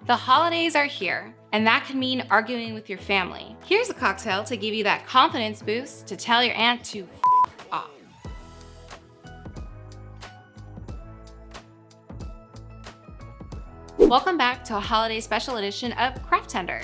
The holidays are here, and that can mean arguing with your family. Here's a cocktail to give you that confidence boost to tell your aunt to f off. Welcome back to a holiday special edition of CraftTender.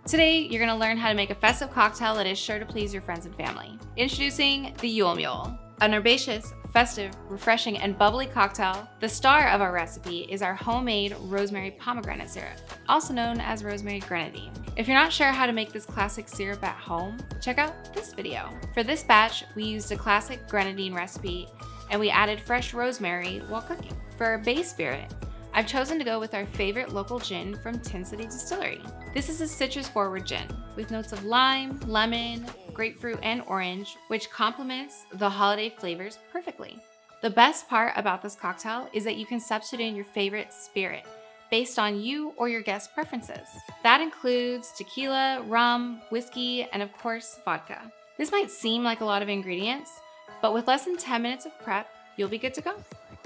Today, you're gonna learn how to make a festive cocktail that is sure to please your friends and family. Introducing the Yule Mule. An herbaceous, festive, refreshing, and bubbly cocktail, the star of our recipe is our homemade rosemary pomegranate syrup, also known as Rosemary Grenadine. If you're not sure how to make this classic syrup at home, check out this video. For this batch, we used a classic grenadine recipe, and we added fresh rosemary while cooking. For our base spirit, I've chosen to go with our favorite local gin from Tin City Distillery. This is a citrus-forward gin with notes of lime, lemon, grapefruit, and orange, which complements the holiday flavors perfectly. The best part about this cocktail is that you can substitute in your favorite spirit based on you or your guest preferences. That includes tequila, rum, whiskey, and of course, vodka. This might seem like a lot of ingredients, but with less than 10 minutes of prep, you'll be good to go.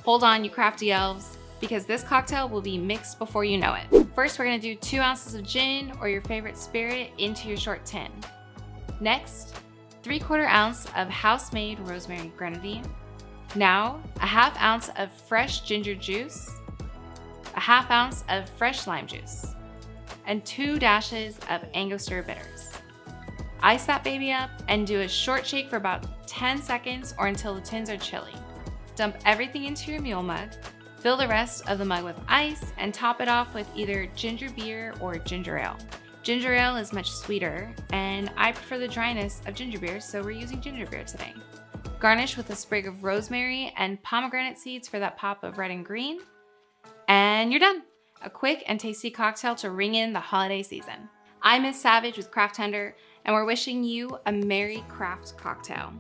Hold on, you crafty elves, because this cocktail will be mixed before you know it. First, we're gonna do 2 ounces of gin or your favorite spirit into your short tin. Next, 3/4 ounce of house-made rosemary grenadine. Now, a 1/2 ounce of fresh ginger juice, a 1/2 ounce of fresh lime juice, and 2 dashes of Angostura bitters. Ice that baby up and do a short shake for about 10 seconds or until the tins are chilly. Dump everything into your mule mug. Fill the rest of the mug with ice and top it off with either ginger beer or ginger ale. Ginger ale is much sweeter, and I prefer the dryness of ginger beer, so we're using ginger beer today. Garnish with a sprig of rosemary and pomegranate seeds for that pop of red and green. And you're done. A quick and tasty cocktail to ring in the holiday season. I'm Miss Savage with CraftTender, and we're wishing you a Merry Craft cocktail.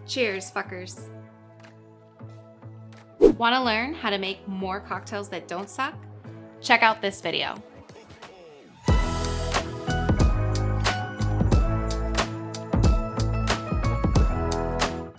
Cheers, fuckers. Want to learn how to make more cocktails that don't suck? Check out this video.